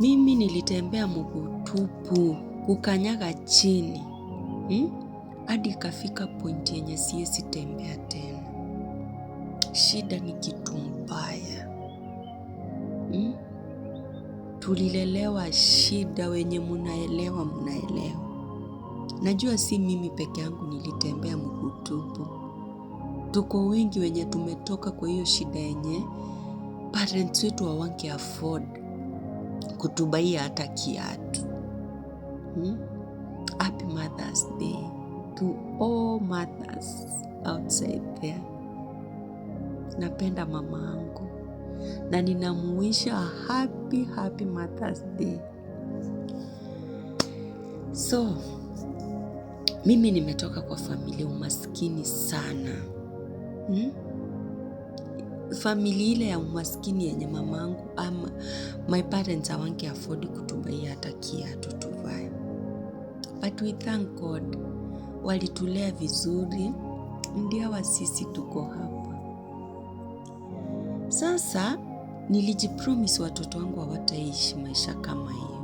Mimi nilitembea mguu tupu, kukanyaga chini. Hadi ikafika point yenye siwezi tembea tena. Shida ni kitu mbaya. Tulilelewa shida, wenye mnaelewa. Najua si mimi peke yangu nilitembea mguu tupu. Tuko wengi wenye tumetoka kwa hiyo shida yenye parents wetu hawange afford kutubaia hata kiatu. Happy Mother's Day to all mothers outside there. Napenda mama angu na ninamuisha happy Mother's Day. So, mimi nimetoka kwa familia umaskini sana. Familia ile ya umaskini yenye mamangu ama my parents hawange afford kutubaia hata kiatu tuvae. But we thank God, walitulea vizuri, ndio sisi tuko hapa. Sasa, nilijipromise watoto wangu hawataishi maisha kama hiyo.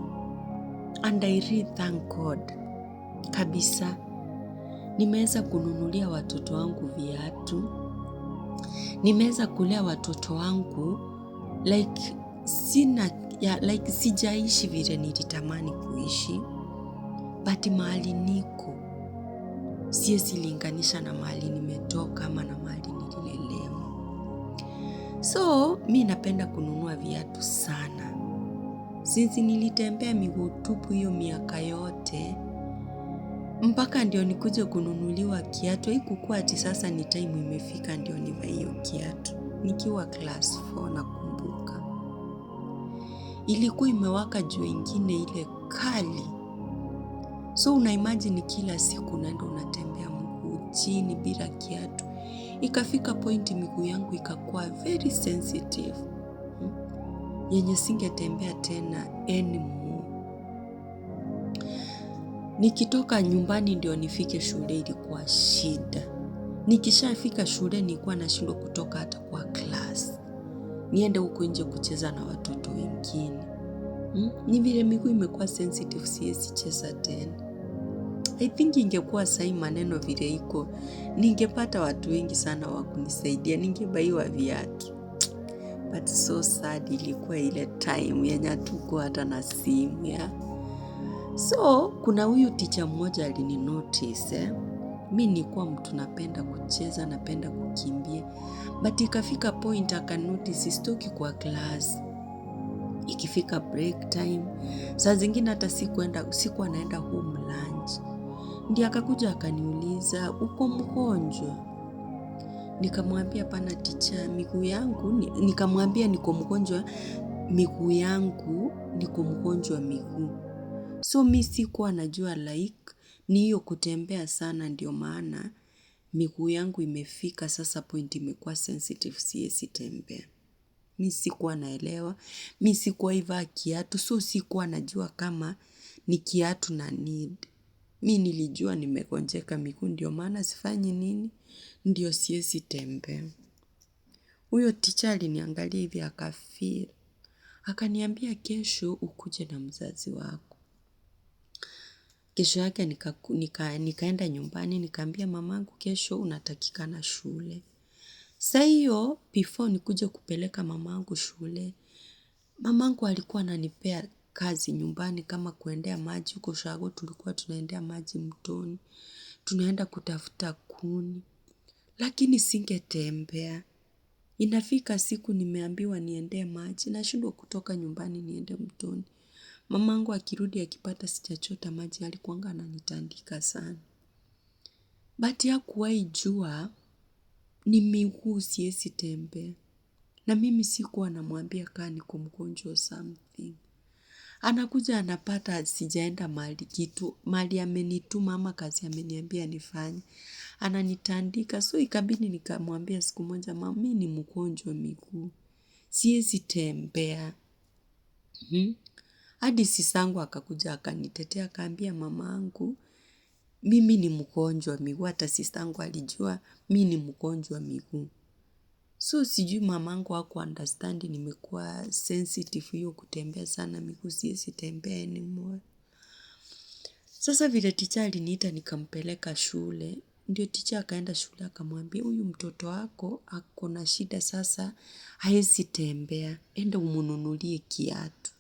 And I really thank God. Kabisa, nimeweza kununulia watoto wangu viatu. Nimeweza kulea watoto wangu like sijaishi vile nilitamani kuishi. But mahali niko siwezi linganisha na mahali nimetoka ama na mahali nililelewa. So, mi napenda kununua viatu sana. Since nilitembea miguu tupu hiyo miaka yote, mpaka ndio nikuje kununuliwa kiatu. Haikukuwa ati sasa ni time imefika ndio nivae hiyo kiatu. Nikiwa class 4 nakumbuka. Ilikuwa imewaka jua ingine ile kali. So unaimagine kila siku unaenda unatembea mguu chini bila kiatu. Ikafika point miguu yangu ikakuwa very sensitive. Yenye singetembea tena anymore. Nikitoka nyumbani ndio nifike shule ilikuwa shida. Nikishafika shule nilikuwa nashindwa kutoka hata kwa class. Niende huko nje kucheza na watoto wengine. Ni vile miguu imekuwa sensitive, siwezi cheza tena. I think ingekuwa sahi maneno vile iko, ningepata watu wengi sana wa kunisaidia, ningebaiwa viatu. But so sad, ilikuwa ile time yenye hatukuwa hata na simu ya. So, kuna huyu teacher mmoja alininotice. Mi nilikuwa mtu napenda kucheza, napenda kukimbia. But ikafika point akanotice sitoki kwa class. Ikifika break time. Saa zingine hata sikuwa naenda home lunch. Ndiye akakuja akaniuliza, uko mgonjwa? Nikamwambia hapana teacher, miguu yangu, nikamwambia niko mgonjwa miguu yangu, niko mgonjwa miguu. So mi sikuwa najua like, ni hiyo kutembea sana ndio maana, miguu yangu imefika sasa point imekuwa sensitive, siwezi tembea. Mi sikuwa naelewa, mi sikuwa ivaa kiatu, so sikuwa najua kama ni kiatu na need. Mi nilijua nimegonjeka miguu ndio maana sifanyi nini, ndio siwezi tembea. Huyo teacher aliniangalia hivi akafeel. Akaniambia kesho ukuje na mzazi wako. Kesho yake nikaenda nyumbani, nikaambia mamangu kesho unatakikana shule. Saa hiyo, before nikuje kupeleka mamangu shule, mamangu alikuwa ananipea kazi nyumbani kama kuendea maji, huko ushago tulikuwa tunaendea maji mtoni, tunaenda kutafuta kuni, lakini singetembea. Inafika siku nimeambiwa niendee maji, nashindwa kutoka nyumbani niende mtoni. Mamangu akirudi akipata sijachota maji alikuwanga ananitandika sana. But hakuwahi jua ni miguu siwezi tembea. Na mimi sikuwa namwambia kaa niko mgonjwa something. Anakuja anapata sijaenda mahali amenituma ama kazi ameniambia nifanye. Ananitandika, so ikabidi nikamwambia siku moja mama mi ni mgonjwa miguu. Siwezi tembea. Hadi sistangu akakuja akanitetea akaambia mamangu mimi ni mgonjwa miguu, hata sistangu alijua mi ni mgonjwa miguu. So sijui mamangu haku understand nimekuwa sensitive hiyo kutembea sana miguu siwezi tembea anymore. Sasa vile teacher aliniita nikampeleka shule. Ndio teacher akaenda shule akamwambia huyu mtoto wako ako na shida sasa haezi tembea. Enda umnunulie kiatu.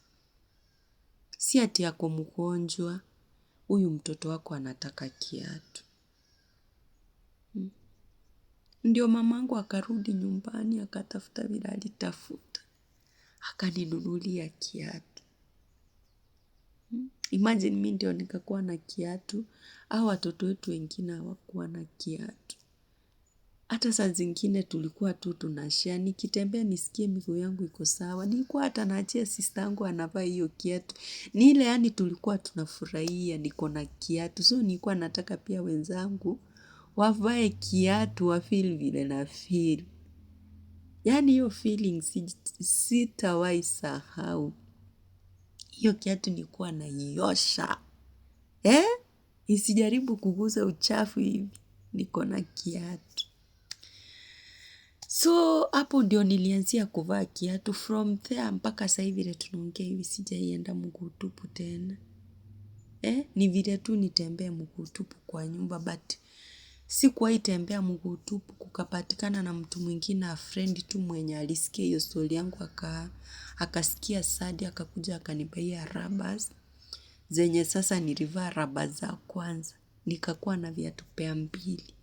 Si ati ako mgonjwa. Huyu mtoto wako anataka kiatu. Ndio mamangu akarudi nyumbani akatafuta vile alitafuta. Akaninunulia kiatu. Imagine mimi ndio nikakuwa na kiatu. Hao watoto wetu wengine hawakuwa na kiatu. Hata saa zingine tulikuwa tu tunashare. Nikitembea nisikie miguu yangu iko sawa. Nilikuwa hata naachia sister yangu anavaa hiyo kiatu. Ni ile yani tulikuwa tunafurahia niko na kiatu. So nilikuwa nataka pia wenzangu wavae kiatu wa feel vile na feel. Yani hiyo feeling sitawahi sahau. Hiyo kiatu nilikuwa naiosha. Isijaribu kuguza uchafu hivi. Niko na kiatu. So hapo ndio nilianzia kuvaa kiatu. From there mpaka saa hii vile tunaongea hivi sijaienda mguu tupu tena. Ni vile tu nitembee mguu tupu kwa nyumba but sikuwahi tembea mguu tupu. Kukapatikana na mtu mwingine a friend tu mwenye alisikia hiyo story yangu akasikia sad akakuja akanibaiya rubbers. Zenye sasa nilivaa rubbers za kwanza. Nikakuwa na viatu pair mbili.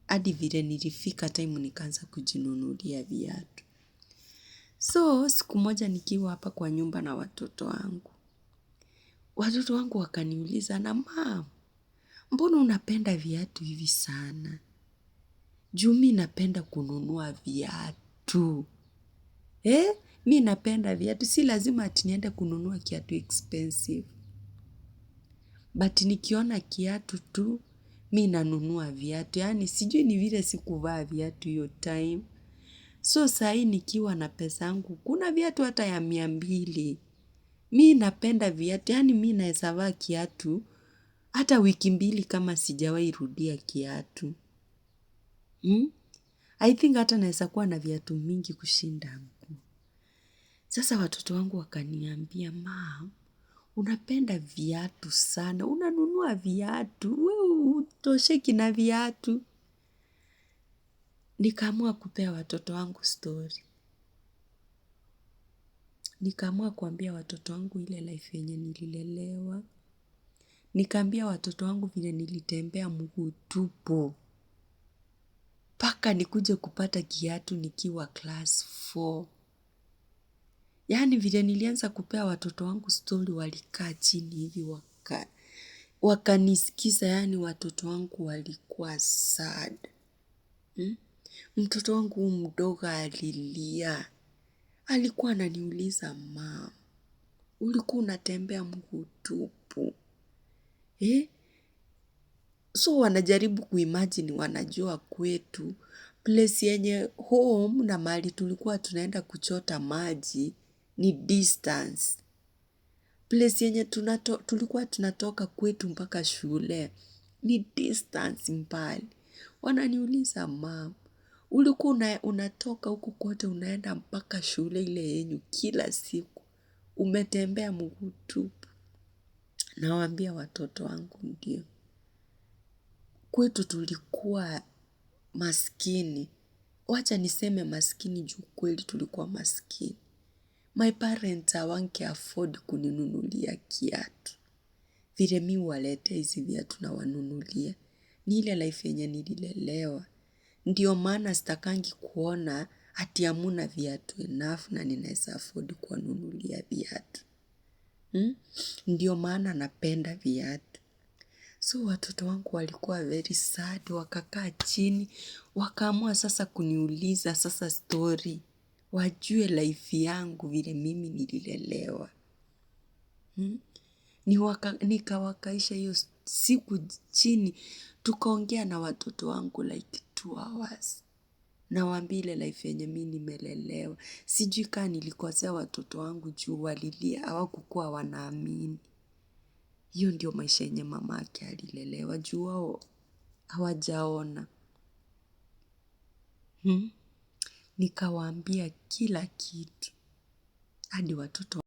Hadi vile nilifika time nikaanza kujinunulia viatu. So siku moja nikiwa hapa kwa nyumba na watoto wangu. Watoto wangu wakaniuliza na mom, mbona unapenda viatu hivi sana? Juu mimi napenda kununua viatu. Mimi napenda viatu. Si lazima ati niende kununua kiatu expensive. But nikiona kiatu tu, mimi nanunua viatu. Yani sijui ni vile sikuvaa viatu hiyo time. So saa hii nikiwa na pesa yangu, kuna viatu hata ya 200. Mimi napenda viatu, yani mimi naweza vaa kiatu, hata wiki 2 kama sijawahi rudia kiatu. I think hata naweza kuwa na viatu mingi kushinda nguo. Sasa watoto wangu wakaniambia, mom, unapenda viatu sana, unanunua viatu, wewe hutosheki na viatu. Nikaamua kupea watoto wangu story. Nikaamua kuambia watoto wangu ile life yenye nililelewa. Nikaambia watoto wangu vile nilitembea mguu tupu. Mpaka nikuje kupata kiatu nikiwa class 4. Yani vile nilianza kupea watoto wangu story walikaa chini hivi wakanisikiza yani watoto wangu walikuwa sad. Mtoto wangu mdogo alilia. Alikuwa ananiuliza mom, ulikuwa unatembea mguu tupu. So wanajaribu kuimagine wanajua kwetu. Place yenye home na mahali tulikuwa tunaenda kuchota maji ni distance. Place yenye tulikuwa tunatoka kwetu mpaka shule ni distance mbali. Wananiuliza mom, ulikuwa unatoka huku kote unaenda mpaka shule ile yenyu kila siku. Umetembea mguu tupu. Nawaambia watoto wangu ndio. Kwetu tulikuwa maskini. Wacha niseme maskini juu kweli tulikuwa maskini. My parents hawange afford kuninunulia kiatu. Vile mimi huwaletea hizi viatu nawanunulia. Ni ile life yenye nililelewa. Ndio maana sitakangi kuona ati hamna viatu enough na ninaweza afford kuwanunulia viatu. Ndio maana napenda viatu. So watoto wangu walikuwa very sad, wakakaa chini, wakaamua sasa kuniuliza sasa story, wajue life yangu vile mimi nililelewa. Nikawakaisha hiyo siku chini, tukaongea na watoto wangu like 2 hours. Nawaambia ile life yenye mimi nimelelewa. Sijui kama nilikosea watoto wangu juu walilia, hawakukuwa wanaamini. Hiyo ndio maisha yenye mamake alilelewa juu wao hawajaona. nikawaambia kila kitu hadi watoto